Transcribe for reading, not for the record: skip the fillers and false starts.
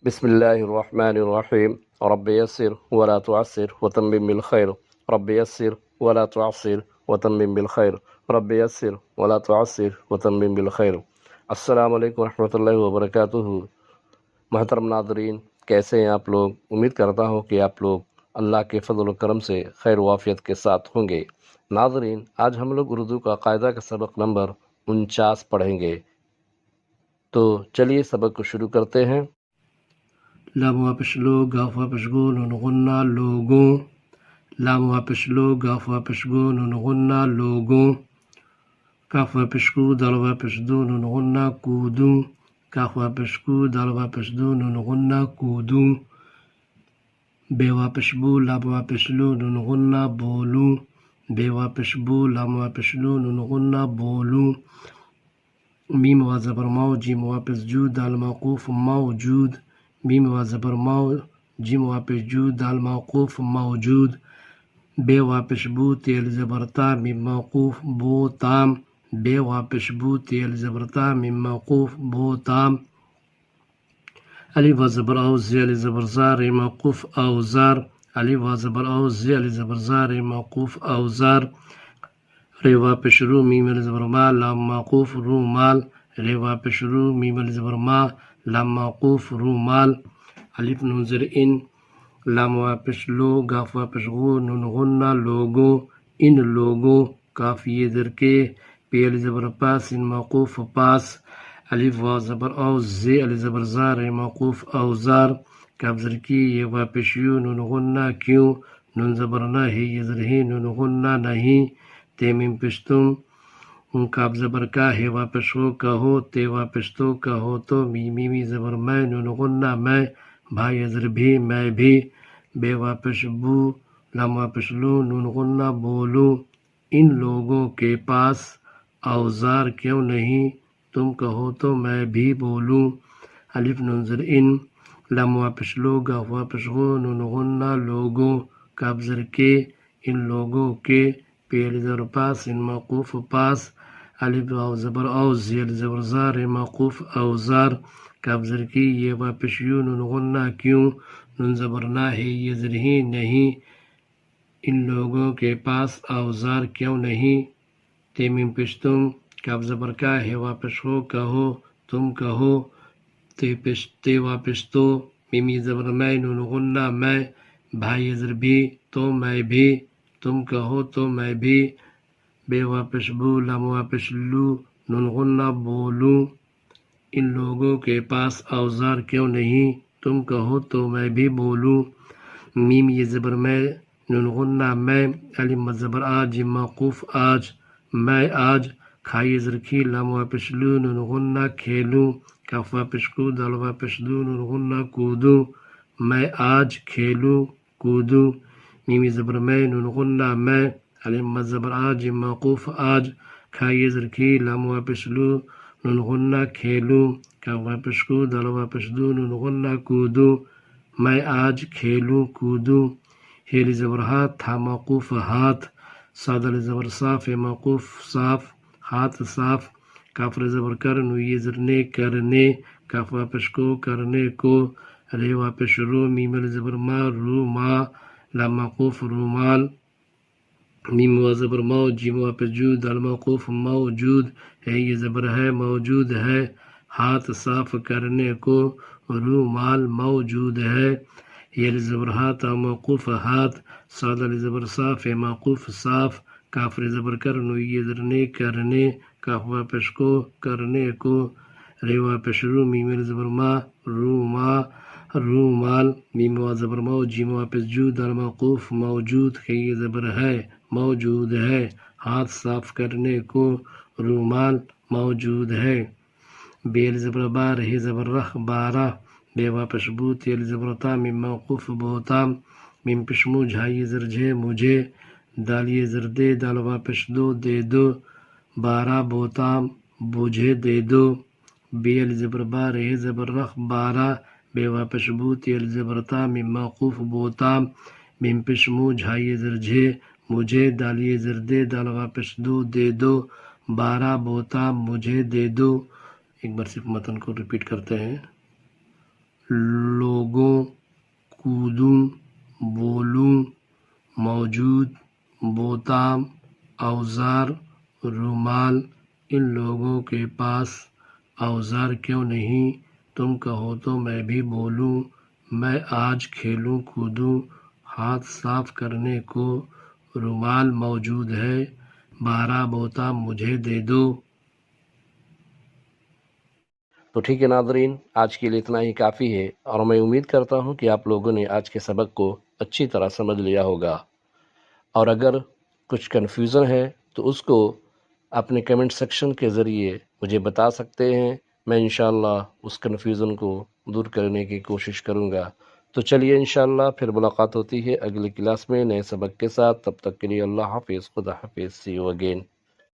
بسم الله الرحمن الرحيم. رب يسر ولا تعسر وتمم بالخير. رب يسر ولا تعسر وتمم بالخير. رب يسر ولا تعسر وتمم بالخير. السلام علیکم ورحمۃ اللہ وبرکاتہ. محترم ناظرین، کیسے ہیں آپ لوگ؟ امید کرتا ہوں کہ آپ لوگ اللہ کے فضل و کرم سے خیر و عافیت کے ساتھ ہوں گے. ناظرین، آج ہم لوگ اردو کا قاعدہ کا سبق نمبر 49 پڑھیں گے. تو چلیے سبق کو شروع کرتے ہیں. لام واپس لو گاف واپس گو نون غنہ لوگوں. لام واپس لو گاف واپس گو نون غنہ لوگوں. کاف واپس کو دال واپس دو نون غنہ کودوں. کاف واپس کو دال واپس دو نون غنہ کودوں. بے واپس بو لام واپس لو نون غنہ بولوں. بے واپس بو لام واپس لو نون غنہ بولوں. میم وا زبر ماؤ جیم واپس جو دال موقوف موجود. میم وا زبر ماؤ جیم واپس جو دال موقوف موجود. بے واپس بو تیل زبرتا میم موقوف بو تام. بے واپس بو تیل زبرتا میم موقوف بو تام. الف و زبر او زیل زبر زار موقوف اوزار. الف و زبر او زیل زبر زار موقوف اوزار. ری واپس رو میم زبر ما لام موقوف رومال. ری واپس رو میم زبر ما لام موقوف رومال. الف نون زر ان لام واپس لو گاف واپس غو نون غنہ لوگوں. ان لوگوں. کاف یہ در کے پیل زبر پاس ان موقوف پاس. الف وا زبر او زی ال زبر زار موقوف اوزار. کاف زر کی یہ واپس یو نون غنہ کیوں. نون زبر نہ ہی یہ زر ہی نون غنہ نہیں. تیمیم پشتم کاف زبر کا ہے واپس ہو کہو. تے واپس تو کہو تو. میمی زبر میں نون غنہ میں. بھائی ازر بھی میں بھی. بے واپس بو لام واپس لو نون غنہ بولوں. ان لوگوں کے پاس اوزار کیوں نہیں تم کہو تو میں بھی بولوں. الف نون زر ان لام واپس لو گاف واپس غو نون غنہ لوگوں. کاف زر کے ان لوگوں کے پیل زبر پاس ان موقوف پاس. الف واو زبر او زیل زبر زار موقوف اوزار. کاف زر کی یہ واپس یو نون غنہ کیوں. نون زبر نہ ہے یہ زر ہی نہیں. ان لوگوں کے پاس اوزار کیوں نہیں. تیمیم پشتم کاف زبر کا ہے واپس ہو کہو تم کہو. تے واپس تو. میمی زبر میں نون غنہ میں. بھائی ازر بھی تو میں بھی. تم کہو تو میں بھی. بے واپس بو لام واپس لو نون غنہ بولوں. ان لوگوں کے پاس اوزار کیوں نہیں تم کہو تو میں بھی بولوں. میم یہ زبر میں نون غنہ میں. الف زبر آج موقوف آج میں آج. کھائی زرخی لام واپس لو نون غنہ کھیلوں. کاف واپس کو دال واپس دو نون غنہ کودوں. میں آج کھیلوں کودوں. میمی زبر میں نون غنہ میں. الف زبر آج موقوف آج. کھائی زرخی لام واپس لو نون غنہ کھیلوں. کاف واپس کو دال واپس دو نون غنہ کودوں. میں آج کھیلوں کودوں. ہیل زبر ہاتھ تھا موقوف ہاتھ. صاد ال زبر صاف موقوف صاف ہاتھ صاف. کاف زبر کر نو یہ زرنے کرنے. کاف واپس کو کرنے کو. رے واپس رو میم زبر ما رو ما لام موقوف رومال. میم و زبر مو جیم واپس جو دال موقوف موجود. ہے یہ زبر ہے موجود ہے. ہاتھ صاف کرنے کو. رومال موجود ہے. یہ زبر ہاتھ موقوف ہاتھ. صاد ال زبر صاف موقوف صاف. کاف زبر کر نو یہ زرنے کرنے. کاف واپس کو کرنے کو. رے واپس رو میم زبر ما روما رومال. میم و زبر مو جیم واپس جو دال موقوف موجود. ہے یہ زبر ہے موجود ہے. ہاتھ صاف کرنے کو. رومال موجود ہے. بیل زبر بار ہے زبر رخ بارہ. بے واپس بو تیل زبرتا میم موقوف بوتام. میم پشمو جھائی زرجھے مجھے. دالیے زردے دال واپس دو دے دو. بارہ بوتام بوجھے دے دو. بیل زبر بار ہے زبر رخ بارہ. بے واپس بو تیل زبرتا میم موقوف بوتام. میم پشمو جھائی زرجھے مجھے. دالیے زردے دال واپس دو دے دو. بارہ بوتام مجھے دے دو. ایک بار صرف متن کو ریپیٹ کرتے ہیں. کودوں بولوں موجود بوتام اوزار رومال ان لوگوں کے پاس اوزار کیوں نہیں؟ تم کہو تو میں بھی بولوں میں آج کھیلوں کودوں ہاتھ صاف کرنے کو رومال موجود ہے 12 بوتام مجھے دے دو۔ تو ٹھیک ہے ناظرین، آج کے لیے اتنا ہی کافی ہے، اور میں امید کرتا ہوں کہ آپ لوگوں نے آج کے سبق کو اچھی طرح سمجھ لیا ہوگا، اور اگر کچھ کنفیوژن ہے تو اس کو اپنے کمنٹ سیکشن کے ذریعے مجھے بتا سکتے ہیں، میں انشاءاللہ اس کنفیوژن کو دور کرنے کی کوشش کروں گا۔ تو چلیے انشاءاللہ پھر ملاقات ہوتی ہے اگلی کلاس میں نئے سبق کے ساتھ، تب تک کے لیے اللہ حافظ، خدا حافظ، سی یو اگین۔